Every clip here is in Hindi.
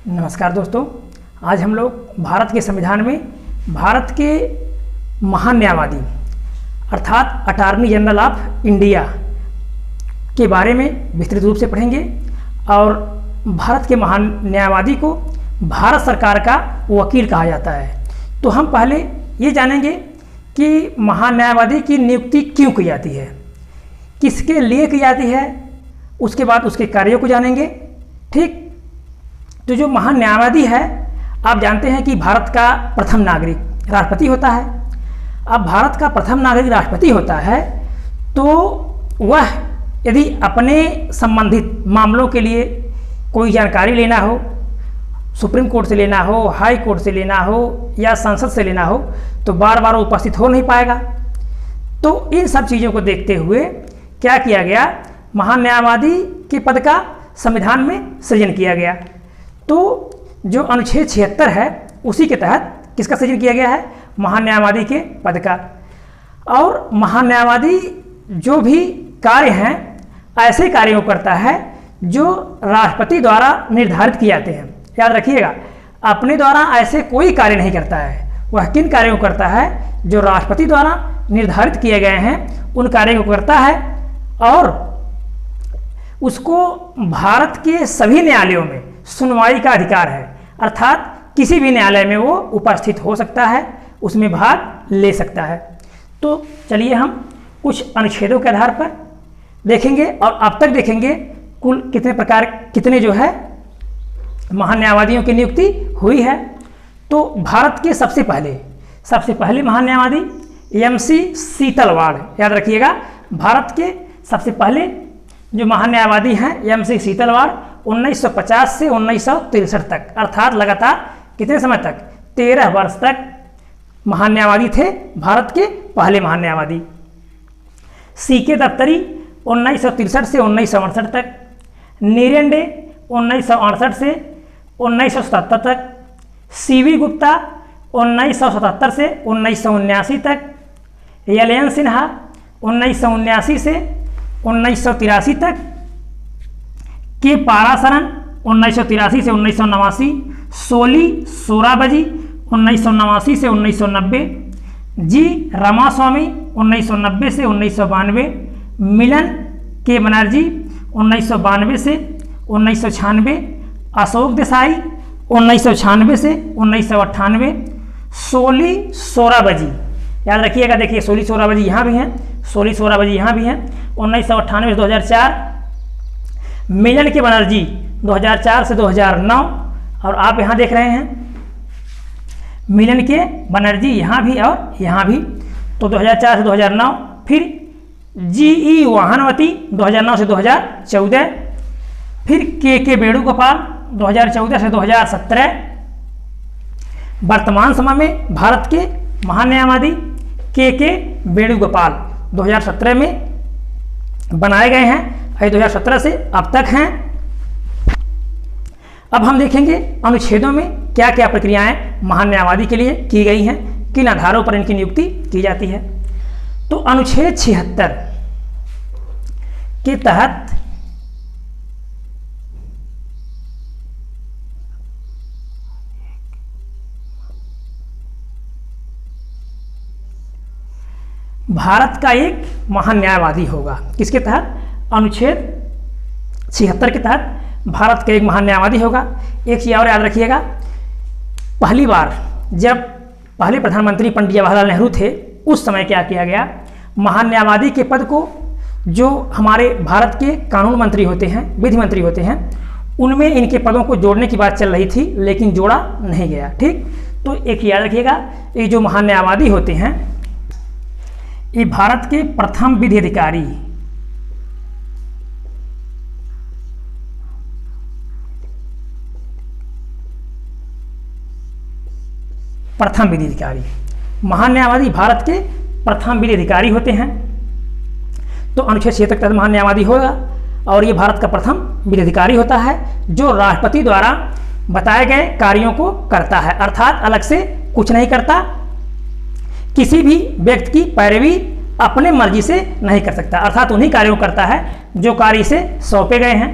नमस्कार दोस्तों, आज हम लोग भारत के संविधान में भारत के महान न्यायवादी अर्थात अटॉर्नी जनरल ऑफ इंडिया के बारे में विस्तृत रूप से पढ़ेंगे। और भारत के महान न्यायवादी को भारत सरकार का वकील कहा जाता है। तो हम पहले ये जानेंगे कि महान न्यायवादी की नियुक्ति क्यों की जाती है, किसके लिए की जाती है, उसके बाद उसके कार्यों को जानेंगे। ठीक, तो जो महान न्यायवादी है, आप जानते हैं कि भारत का प्रथम नागरिक राष्ट्रपति होता है। अब भारत का प्रथम नागरिक राष्ट्रपति होता है तो वह यदि अपने संबंधित मामलों के लिए कोई जानकारी लेना हो, सुप्रीम कोर्ट से लेना हो, हाई कोर्ट से लेना हो या संसद से लेना हो, तो बार बार उपस्थित हो नहीं पाएगा। तो इन सब चीज़ों को देखते हुए क्या किया गया, महान न्यायवादी के पद का संविधान में सृजन किया गया। तो जो अनुच्छेद 76 है उसी के तहत किसका सृजन किया गया है, महान न्यायवादी के पद का। और महान न्यायवादी जो भी कार्य हैं ऐसे कार्यों को करता है जो राष्ट्रपति द्वारा निर्धारित किए जाते हैं। याद रखिएगा, अपने द्वारा ऐसे कोई कार्य नहीं करता है। वह किन कार्यों को करता है, जो राष्ट्रपति द्वारा निर्धारित किए गए हैं उन कार्यों को करता है। और उसको भारत के सभी न्यायालयों में सुनवाई का अधिकार है, अर्थात किसी भी न्यायालय में वो उपस्थित हो सकता है, उसमें भाग ले सकता है। तो चलिए हम कुछ अनुच्छेदों के आधार पर देखेंगे और अब तक देखेंगे कुल कितने जो है महान न्यायवादियों की नियुक्ति हुई है। तो भारत के सबसे पहले महान न्यायवादी MC सीतलवाड़, याद रखिएगा, भारत के सबसे पहले जो महान न्यायवादी हैं MC सीतलवाड़ 1950 से 1963 तक, अर्थात लगातार कितने समय तक, 13 वर्ष तक महान न्यायवादी थे, भारत के पहले महान न्यायवादी। CK दफ्तरी 1963 से 1968 तक, निरेंडे 1968 से 1977 तक, CV गुप्ता 1977 से 1979 तक, यलयन सिन्हा 1979 से 1983 तक, के पारासरन 1983 से 1989, सोली सोराबजी 1989 से 1990, जी रामास्वामी 1990 से 1992, मिलन के बनर्जी 1992 से 1996, अशोक देसाई 1996 से 1998, सोली सोराबजी, याद रखिएगा, देखिए सोली सोराबजी यहाँ भी हैं, सोली सोराबजी यहाँ भी हैं, 1998 से 2004, मिलन के बनर्जी 2004 से 2009, और आप यहाँ देख रहे हैं मिलन के बनर्जी यहाँ भी और यहाँ भी, तो 2004 से 2009, फिर GE वाहनवती 2009 से 2014, फिर के वेणुगोपाल 2014 से 2017। वर्तमान समय में भारत के महान न्यायवादी के वेणुगोपाल 2017 में बनाए गए हैं, 2017 से अब तक हैं। अब हम देखेंगे अनुच्छेदों में क्या क्या प्रक्रियाएं महान न्यायवादी के लिए की गई हैं, किन आधारों पर इनकी नियुक्ति की जाती है। तो अनुच्छेद 76 के तहत भारत का एक महान न्यायवादी होगा। किसके तहत, अनुच्छेद 76 के तहत भारत का एक महान न्यायवादी होगा। एक चीज़ और याद रखिएगा, पहली बार जब पहले प्रधानमंत्री पंडित जवाहरलाल नेहरू थे उस समय क्या किया गया, महान न्यायवादी के पद को जो हमारे भारत के कानून मंत्री होते हैं, विधि मंत्री होते हैं, उनमें इनके पदों को जोड़ने की बात चल रही थी, लेकिन जोड़ा नहीं गया। ठीक, तो एक याद रखिएगा, ये जो महान न्यायवादी होते हैं ये भारत के प्रथम विधि अधिकारी, महान न्यायवादी भारत के प्रथम विधि अधिकारी होते हैं। तो अनुच्छेद 76 के तहत महान न्यायवादी होगा और ये भारत का प्रथम विधि अधिकारी होता है जो राष्ट्रपति द्वारा बताए गए कार्यों को करता है, अर्थात अलग से कुछ नहीं करता, किसी भी व्यक्ति की पैरवी अपने मर्जी से नहीं कर सकता, अर्थात उन्हीं कार्यों को करता है जो कार्य से सौंपे गए हैं।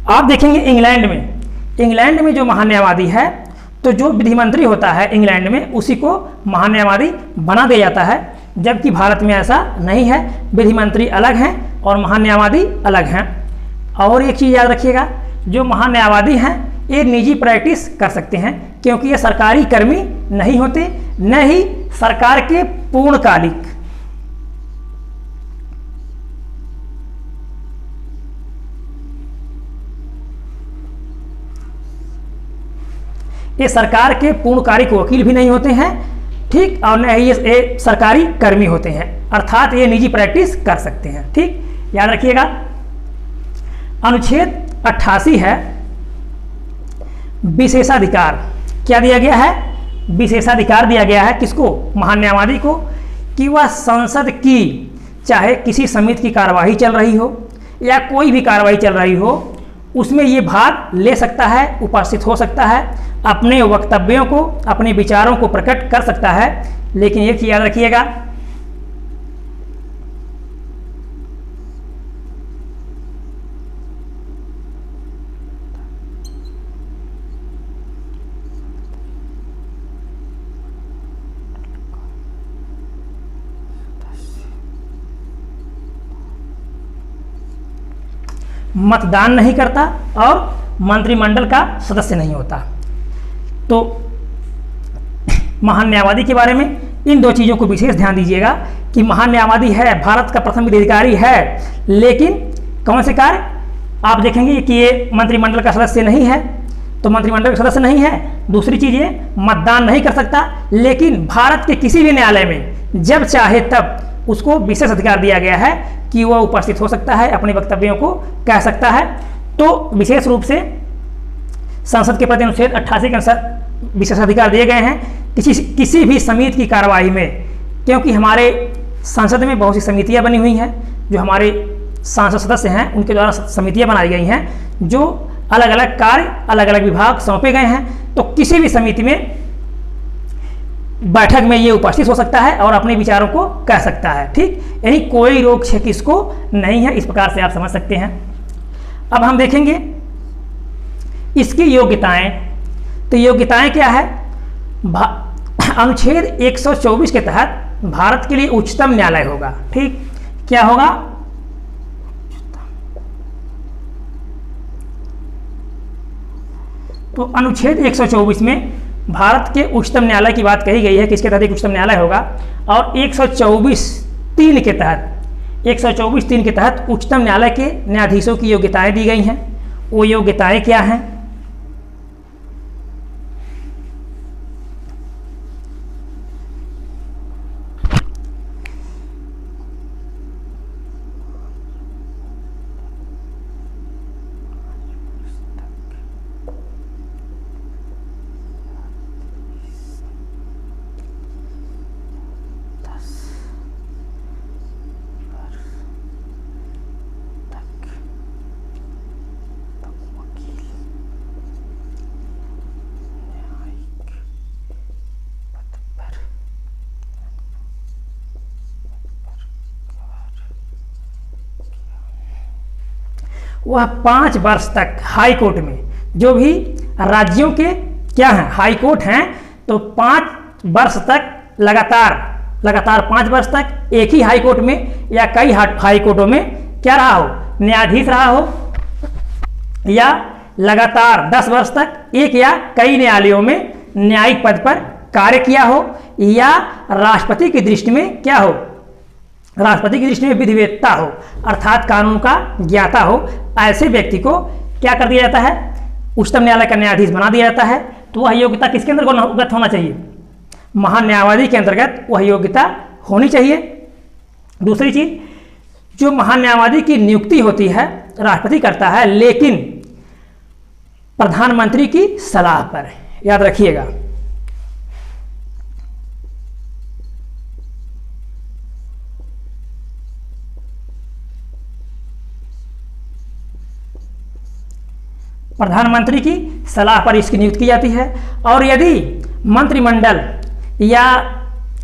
आप देखेंगे इंग्लैंड में इंग्लैंड में जो महान्यायवादी है, तो जो विधि मंत्री होता है इंग्लैंड में, उसी को महान्यायवादी बना दिया जाता है, जबकि भारत में ऐसा नहीं है। विधि मंत्री अलग हैं और महान्यायवादी अलग हैं। और एक चीज़ याद रखिएगा, जो महान्यायवादी हैं ये निजी प्रैक्टिस कर सकते हैं, क्योंकि ये सरकारी कर्मी नहीं होते, न ही सरकार के पूर्णकालिक। ये सरकार के पूर्णकालिक वकील भी नहीं होते हैं, ठीक, और न ही ये सरकारी कर्मी होते हैं, अर्थात ये निजी प्रैक्टिस कर सकते हैं। ठीक, याद रखिएगा। अनुच्छेद 88 है विशेषाधिकार। क्या दिया गया है? विशेषाधिकार दिया गया है किसको? महान्यायवादी को, कि वह संसद की चाहे किसी समिति की कार्यवाही चल रही हो या कोई भी कार्रवाई चल रही हो, उसमें ये भाग ले सकता है, उपस्थित हो सकता है, अपने वक्तव्यों को, अपने विचारों को प्रकट कर सकता है। लेकिन एक चीज याद रखिएगा, मतदान नहीं करता और मंत्रिमंडल का सदस्य नहीं होता। तो महान्यायवादी के बारे में इन दो चीज़ों को विशेष ध्यान दीजिएगा कि महान्यायवादी है, भारत का प्रथम विधि अधिकारी है, लेकिन कौन से कार्य आप देखेंगे कि ये मंत्रिमंडल का सदस्य नहीं है, तो मंत्रिमंडल का सदस्य नहीं है। दूसरी चीज़ ये मतदान नहीं कर सकता, लेकिन भारत के किसी भी न्यायालय में जब चाहे तब उसको विशेष अधिकार दिया गया है कि वह उपस्थित हो सकता है, अपने वक्तव्यों को कह सकता है। तो विशेष रूप से संसद के प्रति अनुच्छेद 88 के अनुसार विशेषाधिकार दिए गए हैं किसी भी समिति की कार्यवाही में, क्योंकि हमारे संसद में बहुत सी समितियां बनी हुई हैं, जो हमारे सांसद सदस्य हैं उनके द्वारा समितियां बनाई गई हैं, जो अलग अलग कार्य, अलग अलग विभाग सौंपे गए हैं। तो किसी भी समिति में बैठक में ये उपस्थित हो सकता है और अपने विचारों को कह सकता है। ठीक, यानी कोई रोक छेक इसको नहीं है। इस प्रकार से आप समझ सकते हैं। अब हम देखेंगे इसकी योग्यताएं। तो योग्यताएं क्या है? अनुच्छेद 124 के तहत भारत के लिए उच्चतम न्यायालय होगा। ठीक, क्या होगा? तो अनुच्छेद 124 में भारत के उच्चतम न्यायालय की बात कही गई है, किसके तहत एक उच्चतम न्यायालय होगा। और 124(3) के तहत 124(3) के तहत उच्चतम न्यायालय के न्यायाधीशों की योग्यताएं दी गई हैं। वो योग्यताएं क्या हैं? वह 5 वर्ष तक हाई कोर्ट में, जो भी राज्यों के क्या हैं हाई कोर्ट हैं, तो 5 वर्ष तक लगातार 5 वर्ष तक एक ही हाई कोर्ट में या कई हाई कोर्टों में क्या रहा हो, न्यायाधीश रहा हो, या लगातार 10 वर्ष तक एक या कई न्यायालयों में न्यायिक पद पर कार्य किया हो, या राष्ट्रपति की दृष्टि में क्या हो, राष्ट्रपति की दृष्टि में विधिवेत्ता हो, अर्थात कानून का ज्ञाता हो। ऐसे व्यक्ति को क्या कर दिया जाता है? उच्चतम न्यायालय का न्यायाधीश बना दिया जाता है। तो वह योग्यता किसके अंतर्गत होना चाहिए? महान्यायवादी के अंतर्गत वह योग्यता होनी चाहिए। दूसरी चीज, जो महान्यायवादी की नियुक्ति होती है राष्ट्रपति करता है, लेकिन प्रधानमंत्री की सलाह पर, याद रखिएगा। प्रधानमंत्री की सलाह पर इसकी नियुक्ति की जाती है। और यदि मंत्रिमंडल या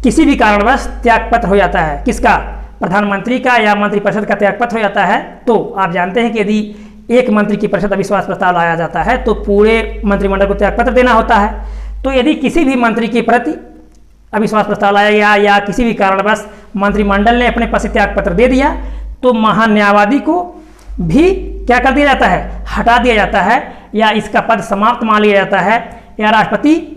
किसी भी कारणवश त्यागपत्र हो जाता है, किसका? प्रधानमंत्री का या मंत्रिपरिषद का त्यागपत्र हो जाता है, तो आप जानते हैं कि यदि एक मंत्री की परिषद अविश्वास प्रस्ताव लाया जाता है तो पूरे मंत्रिमंडल को त्यागपत्र देना होता है। तो यदि किसी भी मंत्री के प्रति अविश्वास प्रस्ताव लाया गया या किसी भी कारणवश मंत्रिमंडल ने अपने पद से त्यागपत्र दे दिया तो महान्यायवादी को भी क्या कर दिया जाता है, हटा दिया जाता है या इसका पद समाप्त मान लिया जाता है या राष्ट्रपति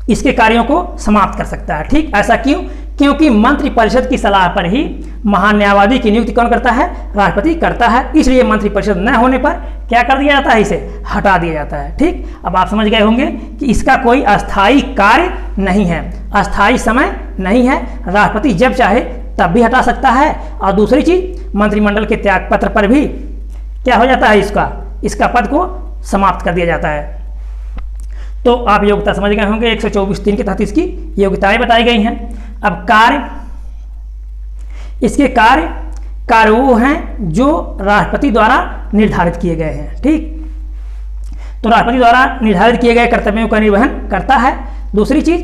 इसके कार्यों को समाप्त कर सकता है। ठीक, ऐसा क्यों? क्योंकि मंत्रिपरिषद की सलाह पर ही महान्यायवादी की नियुक्ति कौन करता है, राष्ट्रपति करता है। इसलिए मंत्रिपरिषद न होने पर क्या कर दिया जाता है, इसे हटा दिया जाता है। ठीक, अब आप समझ गए होंगे कि इसका कोई अस्थायी कार्य नहीं है, अस्थायी समय नहीं है, राष्ट्रपति जब चाहे तब भी हटा सकता है। और दूसरी चीज, मंत्रिमंडल के त्यागपत्र पर भी क्या हो जाता है, इसका पद को समाप्त कर दिया जाता है। तो आप योग्यता समझ गए होंगे, 124(3) के तहत इसकी योग्यताएं बताई गई हैं। अब कार्य, इसके कार्य वो हैं जो राष्ट्रपति द्वारा निर्धारित किए गए हैं। ठीक, तो राष्ट्रपति द्वारा निर्धारित किए गए कर्तव्यों का निर्वहन करता है। दूसरी चीज,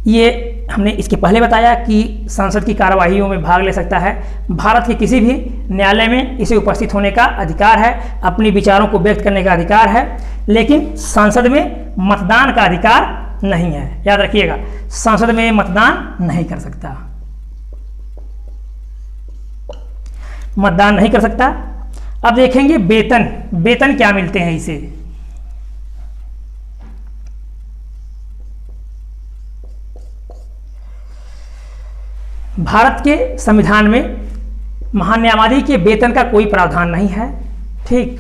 ये हमने इसके पहले बताया कि संसद की कार्यवाहियों में भाग ले सकता है, भारत के किसी भी न्यायालय में इसे उपस्थित होने का अधिकार है, अपने विचारों को व्यक्त करने का अधिकार है, लेकिन संसद में मतदान का अधिकार नहीं है। याद रखिएगा, संसद में मतदान नहीं कर सकता, मतदान नहीं कर सकता। अब देखेंगे वेतन क्या मिलते हैं इसे। भारत के संविधान में महान्यायवादी के वेतन का कोई प्रावधान नहीं है। ठीक,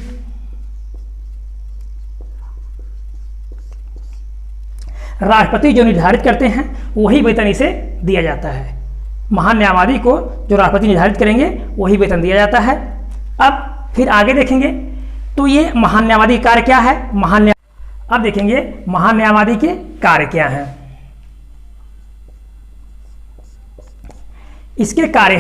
राष्ट्रपति जो निर्धारित करते हैं वही वेतन इसे दिया जाता है। महान्यायवादी को जो राष्ट्रपति निर्धारित करेंगे वही वेतन दिया जाता है। अब फिर आगे देखेंगे तो ये महान्यायवादी कार्य क्या है। अब देखेंगे महान्यायवादी के कार्य क्या हैं। इसके कार्य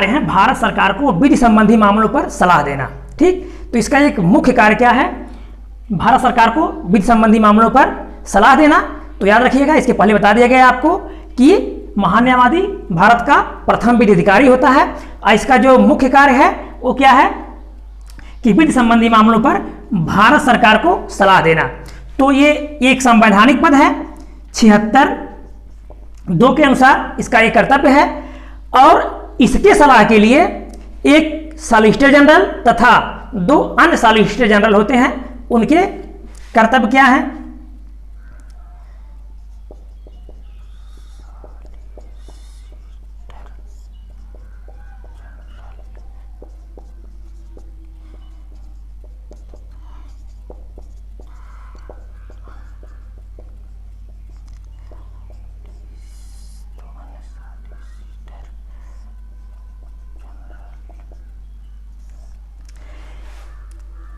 हैं भारत सरकार को विधि संबंधी मामलों पर सलाह देना। ठीक, तो इसका एक मुख्य कार्य क्या है, भारत सरकार को विधि संबंधी मामलों पर सलाह देना। तो याद रखिएगा, इसके पहले बता दिया गया आपको कि महान्यायवादी भारत का प्रथम विधि अधिकारी होता है और इसका जो मुख्य कार्य है वो क्या है कि विधि संबंधी मामलों पर भारत सरकार को सलाह देना। तो ये एक संवैधानिक पद है, 76(2) के अनुसार इसका एक कर्तव्य है और इसके सलाह के लिए एक सॉलिसिटर जनरल तथा 2 अन्य सॉलिसिटर जनरल होते हैं। उनके कर्तव्य क्या है,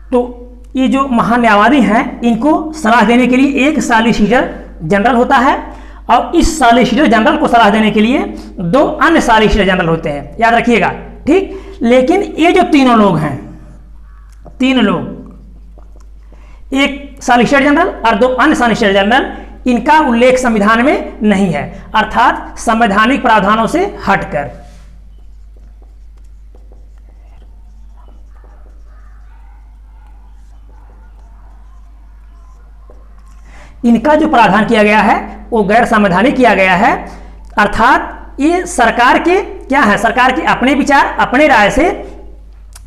तो ये जो महान्यायवादी हैं इनको सलाह देने के लिए एक सॉलिसिटर जनरल होता है और इस सॉलिसिटर जनरल को सलाह देने के लिए 2 अन्य सॉलिसिटर जनरल होते हैं। याद रखिएगा। ठीक, लेकिन ये जो तीनों लोग हैं, 3 लोग, एक सॉलिसिटर जनरल और 2 अन्य सॉलिसिटर जनरल, इनका उल्लेख संविधान में नहीं है, अर्थात संवैधानिक प्रावधानों से हटकर। इनका जो प्रावधान किया गया है वो गैर संवैधानिक किया गया है, अर्थात ये सरकार के क्या है, सरकार के अपने विचार अपने राय से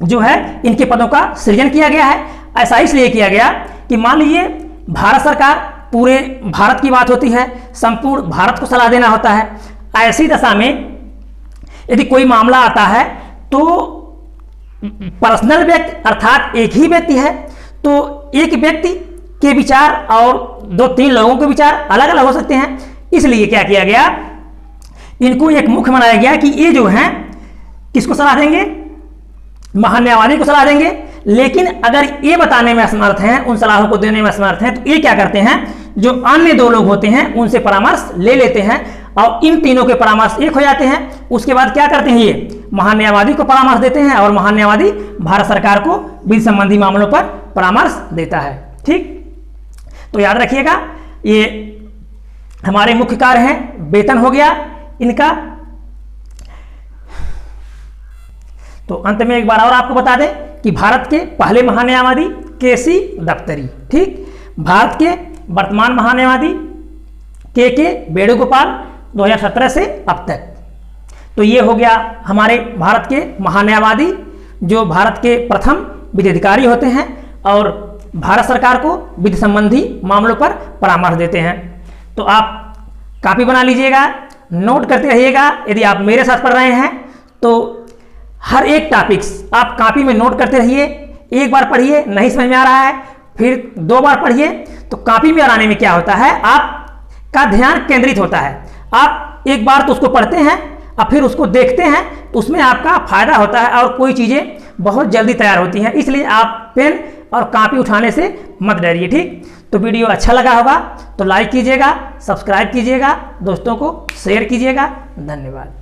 जो है इनके पदों का सृजन किया गया है। ऐसा इसलिए किया गया कि मान लीजिए भारत सरकार, पूरे भारत की बात होती है, संपूर्ण भारत को सलाह देना होता है। ऐसी दशा में यदि कोई मामला आता है तो पर्सनल व्यक्ति अर्थात एक ही व्यक्ति है तो एक व्यक्ति के विचार और 2-3 लोगों के विचार अलग अलग हो सकते हैं। इसलिए क्या किया गया, इनको एक मुख्य बनाया गया कि ये जो हैं किसको सलाह देंगे, महान्यायवादी को सलाह देंगे। लेकिन अगर ये बताने में असमर्थ हैं, उन सलाहों को देने में असमर्थ हैं, तो ये क्या करते हैं, जो अन्य 2 लोग होते हैं उनसे परामर्श ले लेते हैं और इन तीनों के परामर्श एक हो जाते हैं। उसके बाद क्या करते हैं, ये महान्यायवादी को परामर्श देते हैं और महान्यायवादी भारत सरकार को विधि संबंधी मामलों पर परामर्श देता है। ठीक, तो याद रखिएगा ये हमारे मुख्य कार्य हैं। वेतन हो गया इनका। तो अंत में एक बार और आपको बता दें कि भारत के पहले महान्यायवादी केसी दफ्तरी। ठीक, भारत के वर्तमान महान्यायवादी के वेणुगोपाल 2017 से अब तक। तो ये हो गया हमारे भारत के महान्यायवादी जो भारत के प्रथम विधि अधिकारी होते हैं और भारत सरकार को विधि संबंधी मामलों पर परामर्श देते हैं। तो आप कॉपी बना लीजिएगा, नोट करते रहिएगा। यदि आप मेरे साथ पढ़ रहे हैं तो हर एक टॉपिक्स आप कॉपी में नोट करते रहिए। एक बार पढ़िए, नहीं समझ में आ रहा है फिर 2 बार पढ़िए। तो कॉपी में आने में क्या होता है, आपका ध्यान केंद्रित होता है। आप एक बार तो उसको पढ़ते हैं और फिर उसको देखते हैं, तो उसमें आपका फायदा होता है और कोई चीज़ें बहुत जल्दी तैयार होती हैं। इसलिए आप पेन और कॉपी उठाने से मत डरिए। ठीक, तो वीडियो अच्छा लगा होगा तो लाइक कीजिएगा, सब्सक्राइब कीजिएगा, दोस्तों को शेयर कीजिएगा। धन्यवाद।